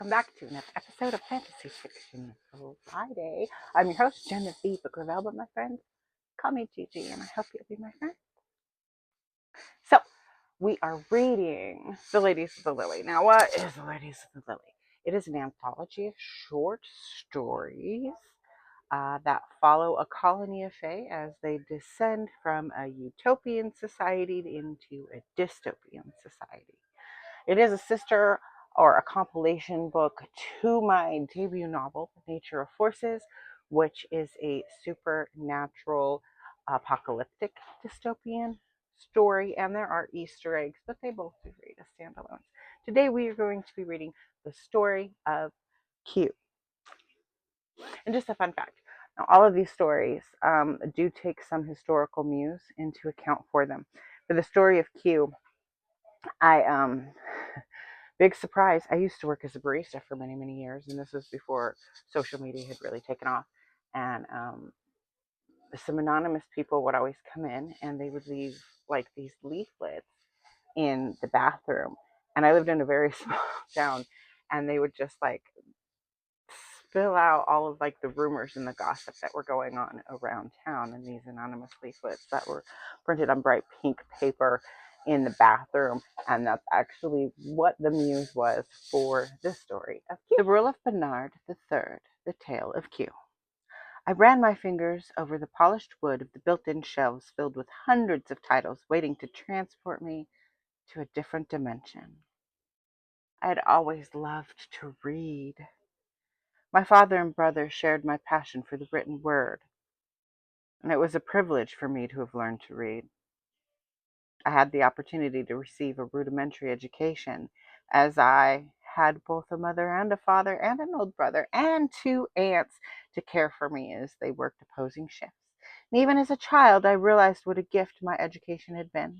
welcome back to another episode of Fantasy Fiction Friday. I'm your host, Jen the Book Revel, but my friends call me Gigi, and I hope you'll be my friend. So, we are reading The Ladies of the Lily. Now, what is The Ladies of the Lily? It is an anthology of short stories that follow a colony of fae as they descend from a utopian society into a dystopian society. It is a sister or a compilation book to my debut novel, Nature of Forces, which is a supernatural apocalyptic dystopian story, and there are Easter eggs, but they both do read as standalones. Today we are going to be reading the story of Q. And just a fun fact, now all of these stories do take some historical muse into account for them. For the story of Q, I big surprise, I used to work as a barista for many, many years, and this was before social media had really taken off. And some anonymous people would always come in and they would leave like these leaflets in the bathroom. And I lived in a very small town, and they would just like spill out all of like the rumors and the gossip that were going on around town in these anonymous leaflets that were printed on bright pink paper in the bathroom. And that's actually what the muse was for this story of Q. The Rule of Bernard III, The Tale of Q. I ran my fingers over the polished wood of the built-in shelves filled with hundreds of titles waiting to transport me to a different dimension. I had always loved to read. My father and brother shared my passion for the written word, and it was a privilege for me to have learned to read. I had the opportunity to receive a rudimentary education, as I had both a mother and a father and an old brother and two aunts to care for me as they worked opposing shifts. And even as a child, I realized what a gift my education had been.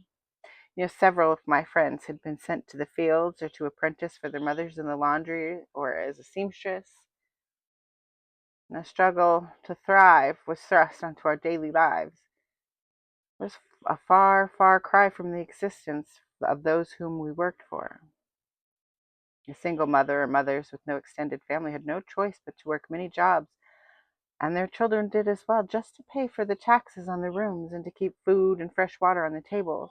Several of my friends had been sent to the fields or to apprentice for their mothers in the laundry or as a seamstress. And the struggle to thrive was thrust onto our daily lives. It was a far, far cry from the existence of those whom we worked for. A single mother or mothers with no extended family had no choice but to work many jobs, and their children did as well, just to pay for the taxes on their rooms and to keep food and fresh water on the tables.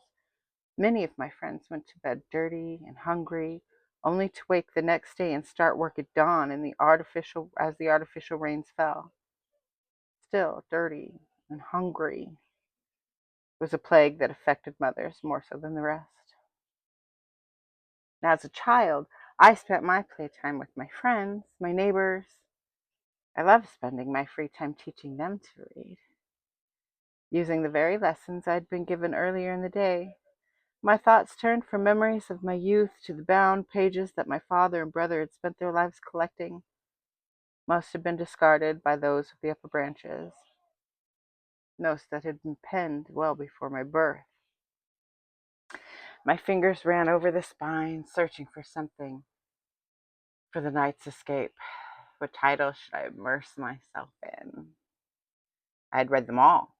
Many of my friends went to bed dirty and hungry, only to wake the next day and start work at dawn as the artificial rains fell. Still dirty and hungry was a plague that affected mothers more so than the rest. Now, as a child, I spent my playtime with my friends, my neighbors. I loved spending my free time teaching them to read. Using the very lessons I'd been given earlier in the day, my thoughts turned from memories of my youth to the bound pages that my father and brother had spent their lives collecting. Most had been discarded by those of the upper branches. Most that had been penned well before my birth. My fingers ran over the spine, searching for something for the night's escape. What title should I immerse myself in? I had read them all.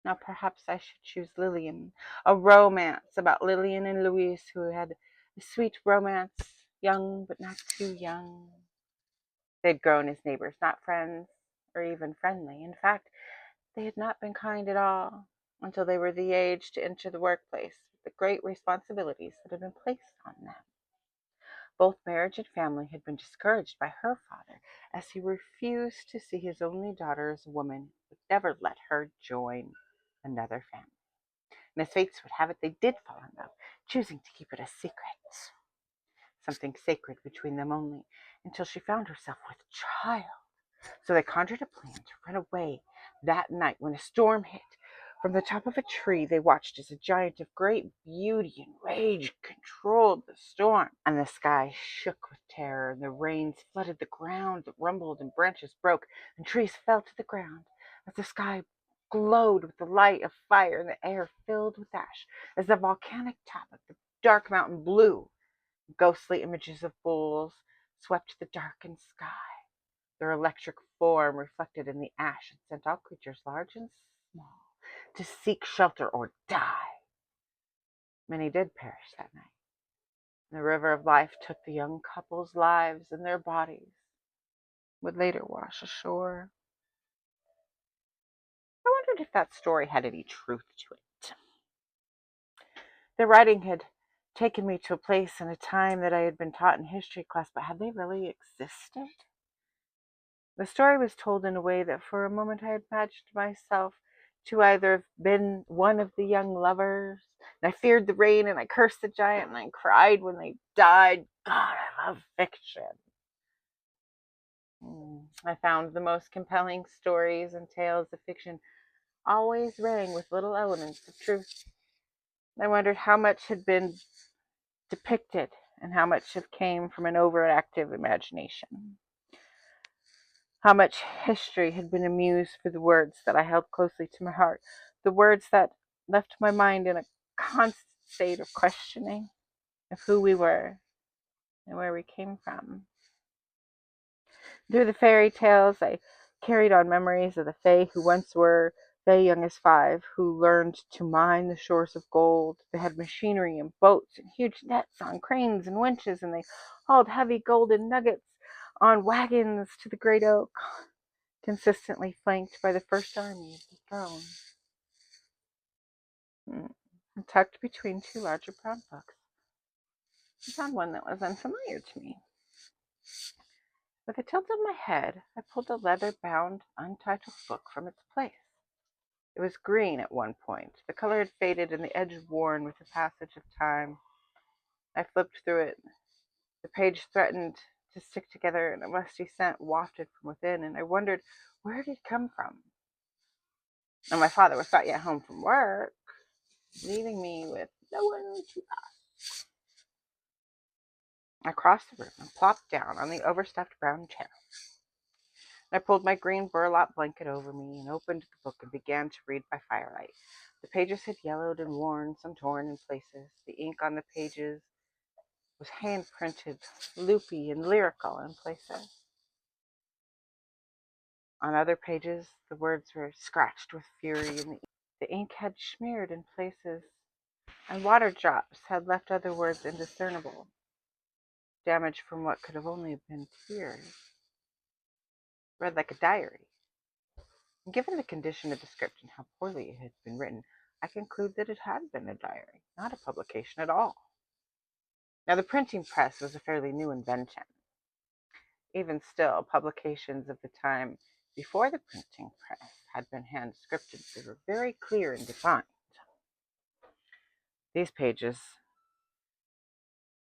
Now perhaps I should choose Lillian, a romance about Lillian and Louise, who had a sweet romance, young but not too young. They'd grown as neighbors, not friends, or even friendly. In fact, they had not been kind at all until they were the age to enter the workplace with the great responsibilities that had been placed on them. Both marriage and family had been discouraged by her father, as he refused to see his only daughter as a woman who would never let her join another family. And as fates would have it, they did fall in love, choosing to keep it a secret. Something sacred between them only, until she found herself with child. So they conjured a plan to run away that night when a storm hit. From the top of a tree, they watched as a giant of great beauty and rage controlled the storm. And the sky shook with terror, and the rains flooded the ground, that rumbled, and branches broke, and trees fell to the ground. As the sky glowed with the light of fire, and the air filled with ash, as the volcanic top of the dark mountain blew, ghostly images of bulls swept the darkened sky, their electric form reflected in the ash, and sent all creatures, large and small, to seek shelter or die. Many did perish that night, The river of life took the young couple's lives, and their bodies would later wash ashore. I wondered if that story had any truth to it. The writing had taken me to a place and a time that I had been taught in history class, but had they really existed? The story was told in a way that for a moment I imagined myself to either have been one of the young lovers, and I feared the rain, and I cursed the giant, and I cried when they died. God, I love fiction. I found the most compelling stories and tales of fiction always rang with little elements of truth. I wondered how much had been depicted and how much had came from an overactive imagination. How much history had been amused for the words that I held closely to my heart, the words that left my mind in a constant state of questioning of who we were and where we came from. Through the fairy tales, I carried on memories of the Fae who once were Fae young as 5, who learned to mine the shores of gold. They had machinery and boats and huge nets on cranes and winches, and they hauled heavy golden nuggets on wagons to the great oak, consistently flanked by the first army of the throne. Tucked between two larger brown books, I found one that was unfamiliar to me. With a tilt of my head, I pulled a leather-bound, untitled book from its place. It was green at one point. The color had faded and the edge worn with the passage of time. I flipped through it. The page threatened to stick together, and a musty scent wafted from within, and I wondered where it had come from. And my father was not yet home from work, leaving me with no one to ask. I crossed the room and plopped down on the overstuffed brown chair. I pulled my green burlap blanket over me and opened the book and began to read by firelight. The pages had yellowed and worn, some torn in places. The ink on the pages was hand-printed, loopy and lyrical in places. On other pages, the words were scratched with fury, and the ink had smeared in places, and water drops had left other words indiscernible, damage from what could have only been tears. Read like a diary. Given the condition of the script and how poorly it had been written, I conclude that it had been a diary, not a publication at all. Now, the printing press was a fairly new invention. Even still, publications of the time before the printing press had been hand-scripted. They were very clear and defined. These pages,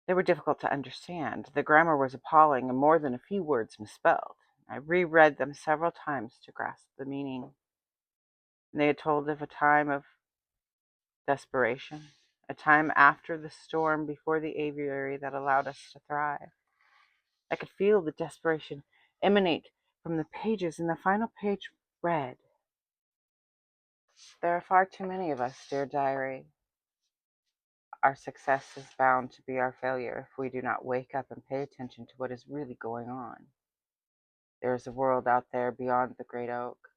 they were difficult to understand. The grammar was appalling and more than a few words misspelled. I reread them several times to grasp the meaning. They had told of a time of desperation, a time after the storm, before the aviary that allowed us to thrive. I could feel the desperation emanate from the pages, and the final page read, "There are far too many of us, dear diary. Our success is bound to be our failure if we do not wake up and pay attention to what is really going on. There is a world out there beyond the great oak.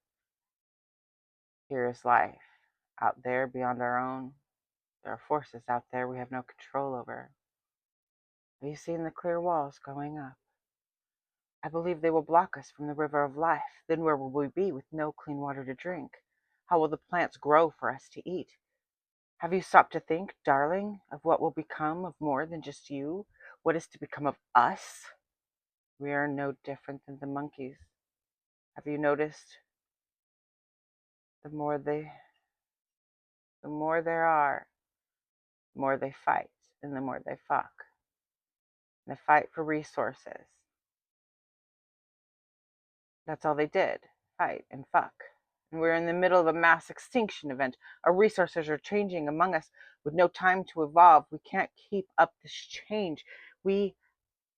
Here is life out there beyond our own. There are forces out there we have no control over. Have you seen the clear walls going up? I believe they will block us from the river of life. Then where will we be with no clean water to drink? How will the plants grow for us to eat? Have you stopped to think, darling, of what will become of more than just you? What is to become of us? We are no different than the monkeys. Have you noticed the more there are, the more they fight and the more they fuck. They fight for resources. That's all they did, fight and fuck. And we're in the middle of a mass extinction event. Our resources are changing among us with no time to evolve. We can't keep up this change. We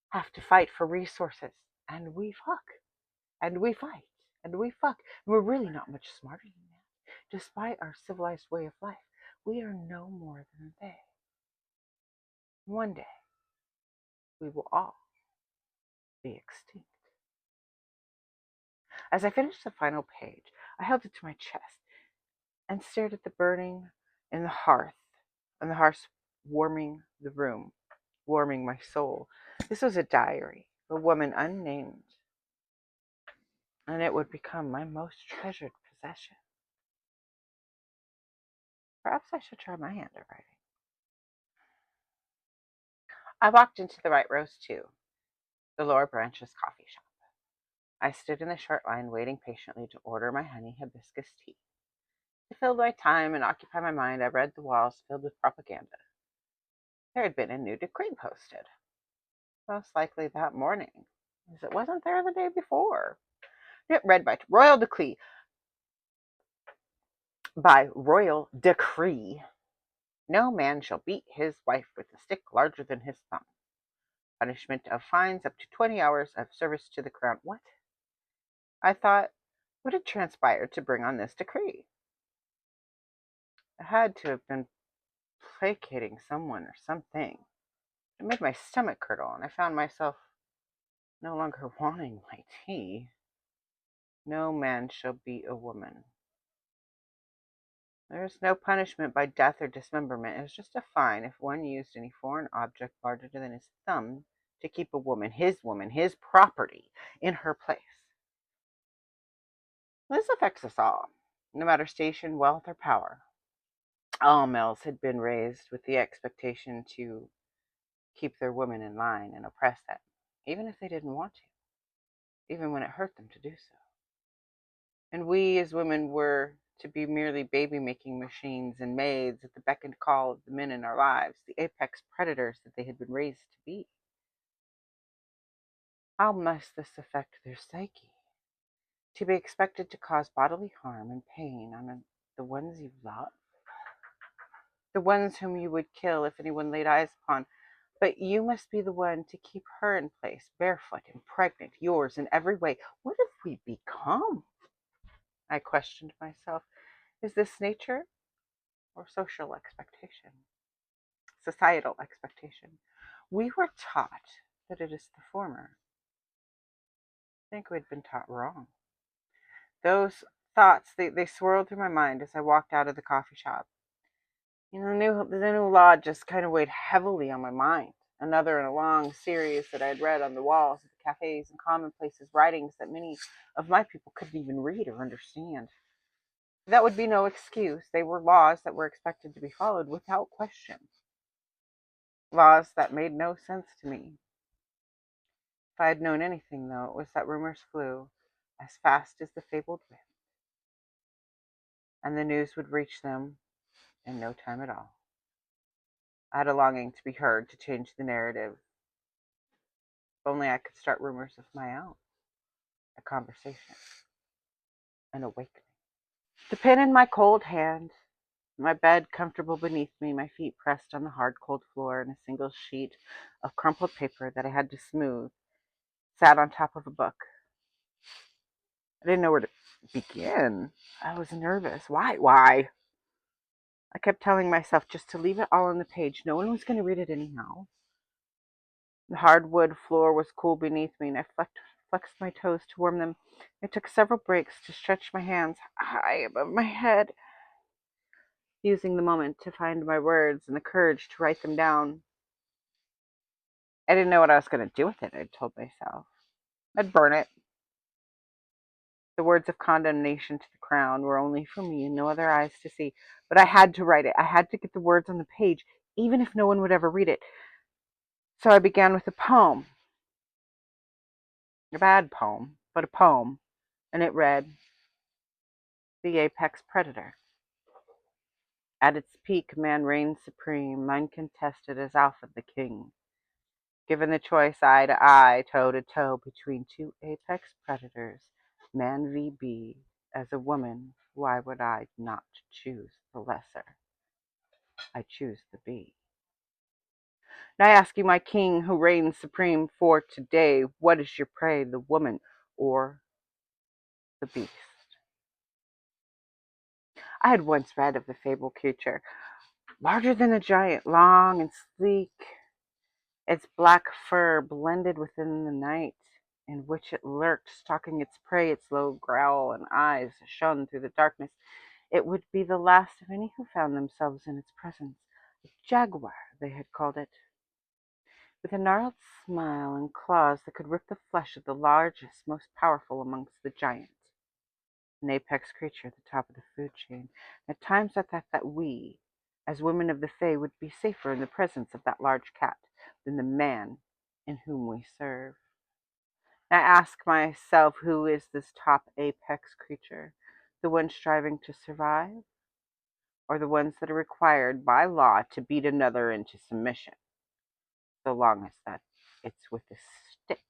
have to fight for resources. And we fuck. And we fight. And we fuck. And we're really not much smarter than that. Despite our civilized way of life, we are no more than they. One day, we will all be extinct. As I finished the final page, I held it to my chest and stared at the burning in the hearth, and the hearth warming the room. warming my soul. This was a diary, a woman unnamed, and it would become my most treasured possession. Perhaps I should try my hand at writing. I walked into the White Rose too, the Lower Branches coffee shop. I stood in the short line, waiting patiently to order my honey hibiscus tea. To fill my time and occupy my mind, I read the walls filled with propaganda. There had been a new decree posted, most likely that morning, as it wasn't there the day before. It read by royal decree. No man shall beat his wife with a stick larger than his thumb. Punishment of fines up to 20 hours of service to the crown. What? I thought, what had transpired to bring on this decree? It had to have been placating someone or something. It made my stomach curdle, and I found myself no longer wanting my tea. No man shall beat a woman. There is no punishment by death or dismemberment. It was just a fine if one used any foreign object larger than his thumb to keep a woman, his property, in her place. This affects us all, no matter station, wealth, or power. All males had been raised with the expectation to keep their women in line and oppress them, even if they didn't want to, even when it hurt them to do so. And we as women were to be merely baby-making machines and maids at the beck and call of the men in our lives, the apex predators that they had been raised to be. How must this affect their psyche? To be expected to cause bodily harm and pain on the ones you love? The ones whom you would kill if anyone laid eyes upon, but you must be the one to keep her in place, barefoot and pregnant, yours in every way. What have we become? I questioned myself. Is this nature or social expectation? Societal expectation? We were taught that it is the former. I think we'd been taught wrong. Those thoughts, they swirled through my mind as I walked out of the coffee shop. The new law just kind of weighed heavily on my mind. Another in a long series that I had read on the walls of the cafes and commonplaces, writings that many of my people couldn't even read or understand. That would be no excuse. They were laws that were expected to be followed without question. Laws that made no sense to me. If I had known anything, though, it was that rumors flew as fast as the fabled wind, and the news would reach them in no time at all. I had a longing to be heard, to change the narrative. If only I could start rumors of my own, a conversation, an awakening. The pen in my cold hand, my bed comfortable beneath me, my feet pressed on the hard, cold floor, and a single sheet of crumpled paper that I had to smooth sat on top of a book. I didn't know where to begin. I was nervous. Why? I kept telling myself just to leave it all on the page. No one was going to read it anyhow. The hardwood floor was cool beneath me, and I flexed my toes to warm them. I took several breaks to stretch my hands high above my head, using the moment to find my words and the courage to write them down. I didn't know what I was going to do with it, I told myself. I'd burn it. The words of condemnation to the crown were only for me and no other eyes to see. But I had to write it. I had to get the words on the page, even if no one would ever read it. So I began with a poem. A bad poem, but a poem. And it read, The Apex Predator. At its peak, man reigns supreme, uncontested as Alpha the King. Given the choice eye to eye, toe to toe between two apex predators, man v. bee, as a woman, why would I not choose the lesser? I choose the bee. And I ask you, my king, who reigns supreme for today, what is your prey, the woman or the beast? I had once read of the fabled creature, larger than a giant, long and sleek, its black fur blended within the night in which it lurked, stalking its prey. Its low growl and eyes shone through the darkness. It would be the last of any who found themselves in its presence. A jaguar, they had called it. with a gnarled smile and claws that could rip the flesh of the largest, most powerful amongst the giants. An apex creature at the top of the food chain. At times I thought that we, as women of the Fae, would be safer in the presence of that large cat than the man in whom we serve. I ask myself, who is this top apex creature? The one striving to survive? Or the ones that are required by law to beat another into submission, so long as that it's with a stick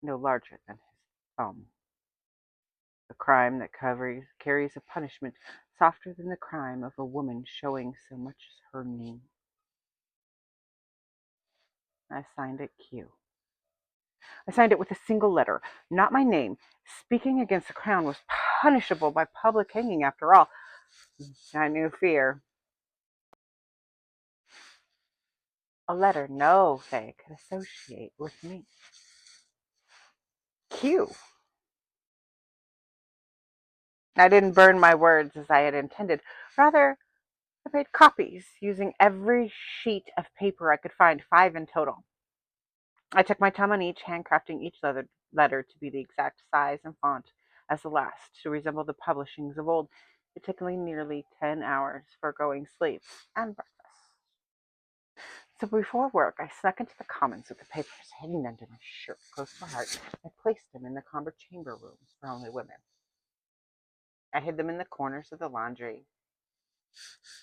no larger than his thumb? A crime that carries a punishment softer than the crime of a woman showing so much as her name. I signed it Q. I signed it with a single letter, not my name. Speaking against the crown was punishable by public hanging, after all. I knew fear. A letter no Fae could associate with me. Q. I didn't burn my words as I had intended. Rather, I made copies, using every sheet of paper I could find, 5 in total. I took my time on each, handcrafting each letter to be the exact size and font as the last, to resemble the publishings of old. It took me nearly 10 hours for going sleep and breakfast. So before work, I snuck into the commons with the papers hidden under my shirt, close to my heart. I placed them in the chamber room for only women. I hid them in the corners of the laundry.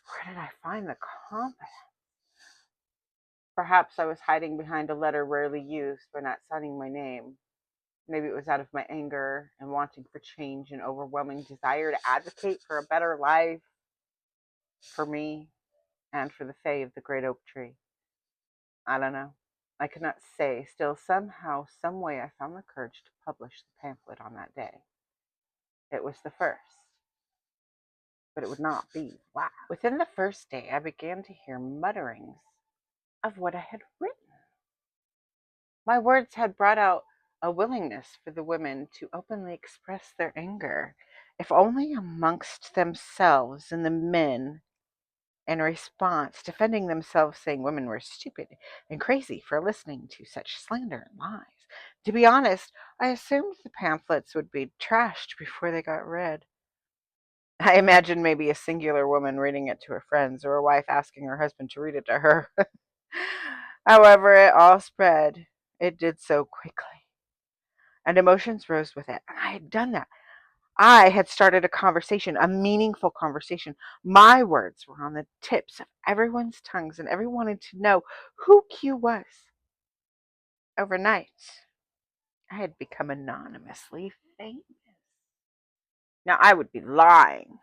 Where did I find the confidence? Perhaps I was hiding behind a letter rarely used by not signing my name. Maybe it was out of my anger and wanting for change and overwhelming desire to advocate for a better life for me and for the Fae of the great oak tree. I don't know. I could not say. Still, somehow, some way, I found the courage to publish the pamphlet on that day. It was the first, but it would not be last. Within the first day, I began to hear mutterings of what I had written. My words had brought out a willingness for the women to openly express their anger, if only amongst themselves, and the men, in response, defending themselves, saying women were stupid and crazy for listening to such slander and lies. To be honest, I assumed the pamphlets would be trashed before they got read. I imagined maybe a singular woman reading it to her friends, or a wife asking her husband to read it to her. However, it all spread. It did so quickly, and emotions rose with it. And I had done that. I had started a conversation, a meaningful conversation. My words were on the tips of everyone's tongues, and everyone wanted to know who Q was. Overnight, I had become anonymously famous. Now, I would be lying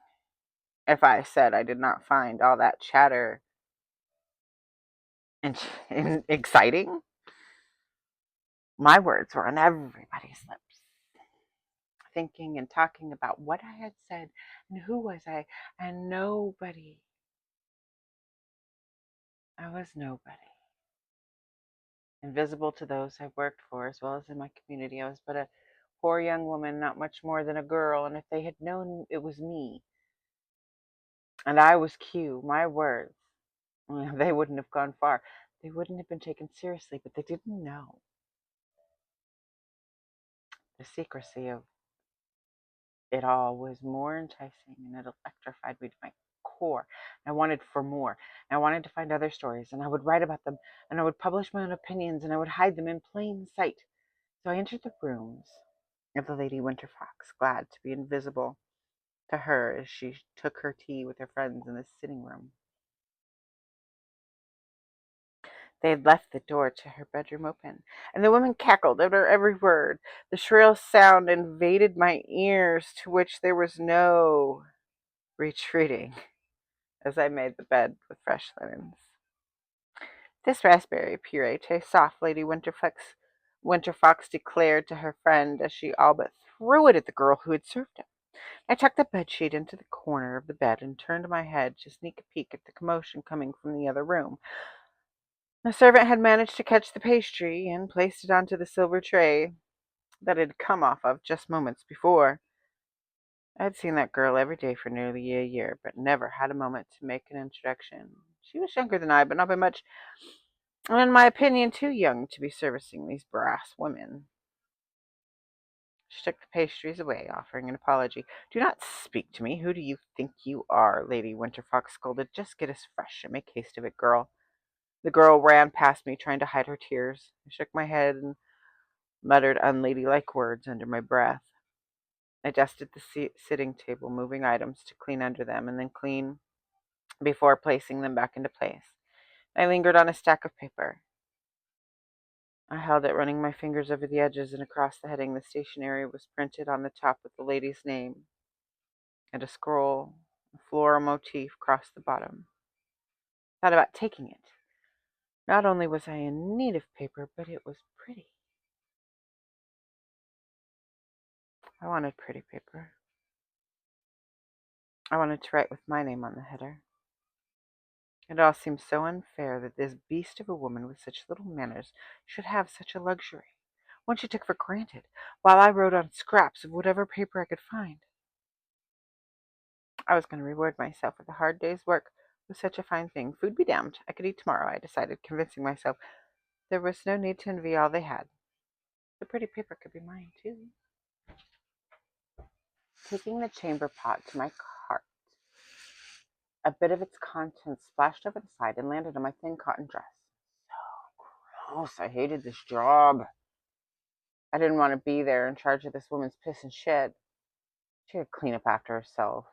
if I said I did not find all that chatter and exciting. My words were on everybody's lips, thinking and talking about what I had said and who was I, and nobody. I was nobody. Invisible to those I worked for, as well as in my community. I was but a poor young woman, not much more than a girl, and if they had known it was me, and I was Q, my words, they wouldn't have gone far. They wouldn't have been taken seriously, but they didn't know the secrecy of it all was more enticing, and it electrified me to my core. I wanted for more. And I wanted to find other stories, and I would write about them, and I would publish my own opinions, and I would hide them in plain sight. So I entered the rooms of the Lady Winterfox, glad to be invisible to her as she took her tea with her friends in the sitting room. They had left the door to her bedroom open, and the women cackled at her every word. The shrill sound invaded my ears, to which there was no retreating, as I made the bed with fresh linens. This raspberry puree tastes soft, Lady Winterfox declared to her friend as she all but threw it at the girl who had served it. I tucked the bedsheet into the corner of the bed and turned my head to sneak a peek at the commotion coming from the other room. The servant had managed to catch the pastry and placed it onto the silver tray that it had come off of just moments before. I had seen that girl every day for nearly a year, but never had a moment to make an introduction. She was younger than I, but not by much. and in my opinion, too young to be servicing these brass women. She took the pastries away, offering an apology. "Do not speak to me. Who do you think you are?" Lady Winterfox scolded. "Just get us fresh and make haste of it, girl." The girl ran past me, trying to hide her tears. I shook my head and muttered unladylike words under my breath. I dusted the sitting table, moving items to clean under them and then clean before placing them back into place. I lingered on a stack of paper. I held it, running my fingers over the edges and across the heading. The stationery was printed on the top with the lady's name, and a scroll, a floral motif, crossed the bottom. I thought about taking it. Not only was I in need of paper, but it was pretty. I wanted pretty paper. I wanted to write with my name on the header. It all seemed so unfair that this beast of a woman with such little manners should have such a luxury, one she took for granted, while I wrote on scraps of whatever paper I could find. I was going to reward myself with a hard day's work with such a fine thing. Food be damned. I could eat tomorrow, I decided, convincing myself there was no need to envy all they had. The pretty paper could be mine, too. Taking the chamber pot to my cart, a bit of its contents splashed over the side and landed on my thin cotton dress. So gross. I hated this job. I didn't want to be there in charge of this woman's piss and shit. She could clean up after herself.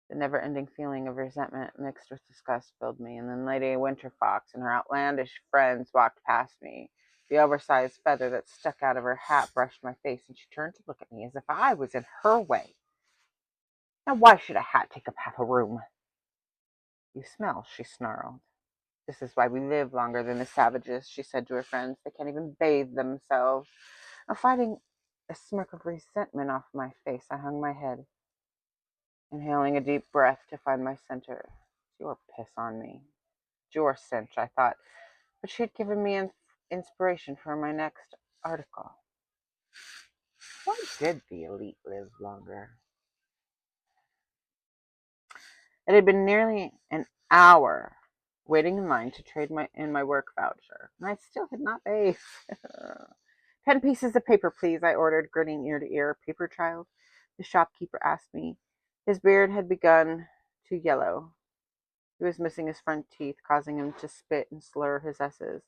The never-ending feeling of resentment mixed with disgust filled me, and then Lady Winterfox and her outlandish friends walked past me. The oversized feather that stuck out of her hat brushed my face, and she turned to look at me as if I was in her way. Now, why should a hat take up half a room? "You smell," she snarled. "This is why we live longer than the savages," she said to her friends. "They can't even bathe themselves." Now, fighting a smirk of resentment off my face, I hung my head, inhaling a deep breath to find my center. "It's your piss on me. It's your cinch," I thought. But she had given me inspiration for my next article. Why did the elite live longer? It had been nearly an hour waiting in line to trade in my work voucher, and I still had not bathed. 10 pieces of paper, please, I ordered, grinning ear to ear. "Paper, child?" the shopkeeper asked me. His beard had begun to yellow. He was missing his front teeth, causing him to spit and slur his S's.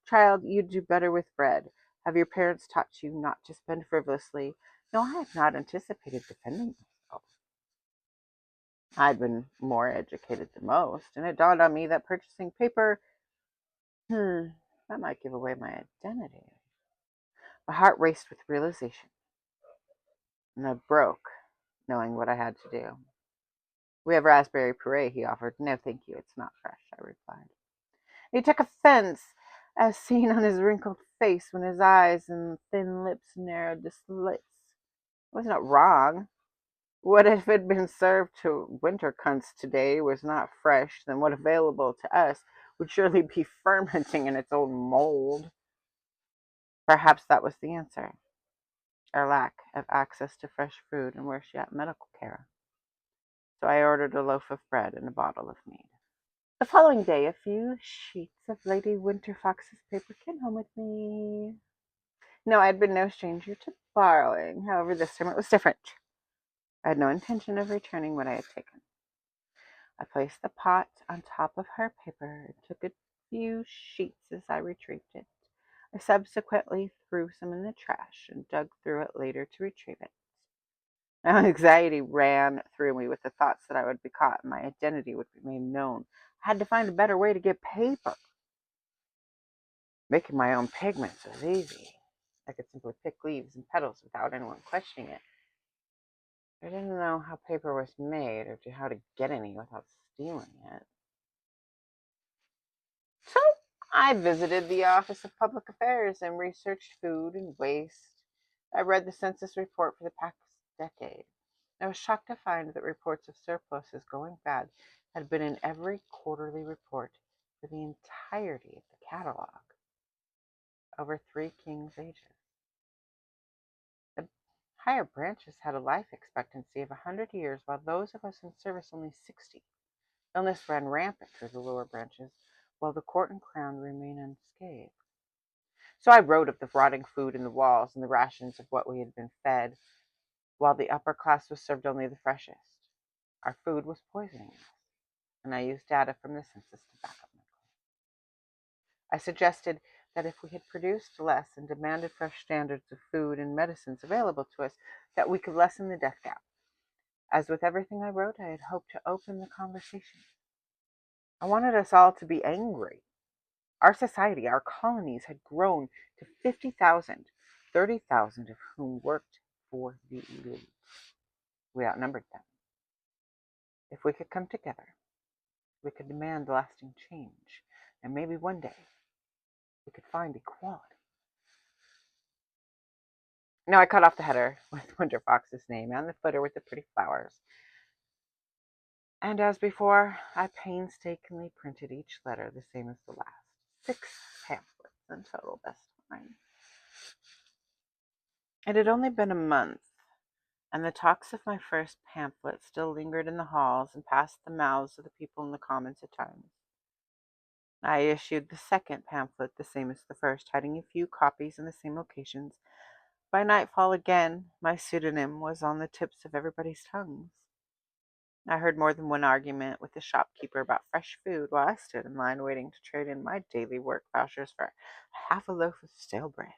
"Child, you'd do better with bread. Have your parents taught you not to spend frivolously?" No, I had not anticipated defending myself. I'd been more educated than most, and it dawned on me that purchasing paper, that might give away my identity. My heart raced with realization, and I broke, knowing what I had to do. "We have raspberry puree," he offered. "No, thank you, it's not fresh," I replied. He took offense, as seen on his wrinkled face when his eyes and thin lips narrowed to slits. I was not wrong. What if it had been served to winter cunts today was not fresh, then what available to us would surely be fermenting in its own mold. Perhaps that was the answer, our lack of access to fresh food and worse yet, medical care. So I ordered a loaf of bread and a bottle of mead. The following day, a few sheets of Lady Winterfox's paper came home with me. No, I had been no stranger to borrowing. However, this time it was different. I had no intention of returning what I had taken. I placed the pot on top of her paper and took a few sheets as I retrieved it. I subsequently threw some in the trash and dug through it later to retrieve it. Now anxiety ran through me with the thoughts that I would be caught and my identity would be made known. I had to find a better way to get paper. Making my own pigments was easy. I could simply pick leaves and petals without anyone questioning it. I didn't know how paper was made or how to get any without stealing it. So I visited the Office of Public Affairs and researched food and waste. I read the census report for the past decade. I was shocked to find that reports of surpluses going bad had been in every quarterly report for the entirety of the catalog over 3 kings' ages. The higher branches had a life expectancy of 100 years, while those of us in service only 60. Illness ran rampant through the lower branches. while the court and crown remain unscathed. So I wrote of the rotting food in the walls and the rations of what we had been fed, while the upper class was served only the freshest. Our food was poisoning us, and I used data from the census to back up my claim. I suggested that if we had produced less and demanded fresh standards of food and medicines available to us, that we could lessen the death gap. As with everything I wrote, I had hoped to open the conversation. I wanted us all to be angry. Our society, our colonies, had grown to 50,000, 30,000 of whom worked for the elite. We outnumbered them. If we could come together, we could demand lasting change, and maybe one day we could find equality. Now I cut off the header with Winter Fox's name and the footer with the pretty flowers. And as before, I painstakingly printed each letter the same as the last. 6 pamphlets in total this time. It had only been a month, and the talks of my first pamphlet still lingered in the halls and passed the mouths of the people in the Commons at times. I issued the second pamphlet the same as the first, hiding a few copies in the same locations. By nightfall again, my pseudonym was on the tips of everybody's tongues. I heard more than one argument with the shopkeeper about fresh food while I stood in line waiting to trade in my daily work vouchers for half a loaf of stale bread.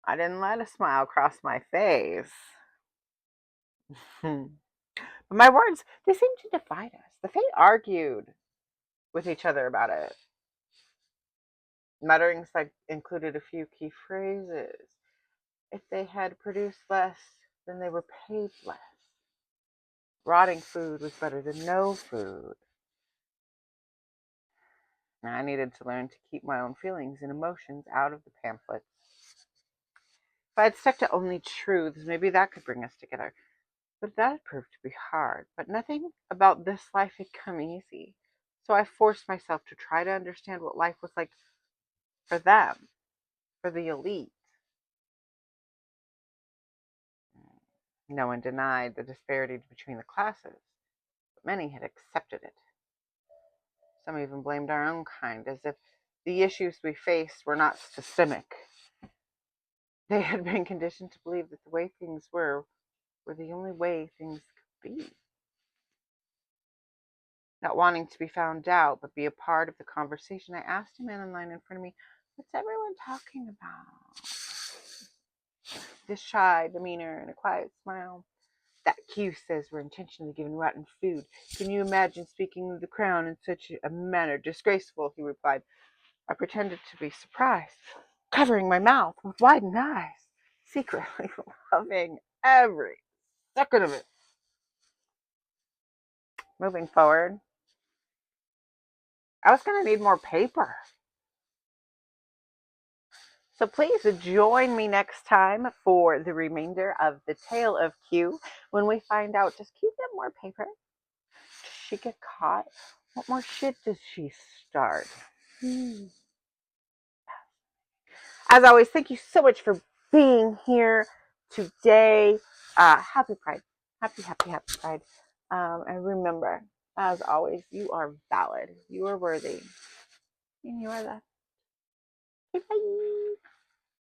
I didn't let a smile cross my face. But my words, they seemed to divide us. The Fae argued with each other about it. Mutterings like included a few key phrases. If they had produced less, then they were paid less. Rotting food was better than no food. I needed to learn to keep my own feelings and emotions out of the pamphlets. If I had stuck to only truths, maybe that could bring us together. But that had proved to be hard. But nothing about this life had come easy. So I forced myself to try to understand what life was like for them, for the elite. No one denied the disparity between the classes, but many had accepted it. Some even blamed our own kind, as if the issues we faced were not systemic. They had been conditioned to believe that the way things were the only way things could be. Not wanting to be found out, but be a part of the conversation, I asked a man in line in front of me, "What's everyone talking about?" This shy demeanor and a quiet smile. "That Q says we're intentionally giving rotten food. Can you imagine speaking of the crown in such a manner? Disgraceful," he replied. I pretended to be surprised, covering my mouth with widened eyes, secretly loving every second of it. Moving forward, I was going to need more paper. So please join me next time for the remainder of the tale of Q when we find out, does Q get more paper? Does she get caught? What more shit does she start? As always, thank you so much for being here today. Happy Pride. Happy Pride. And remember, as always, you are valid. You are worthy. And you are loved. Bye.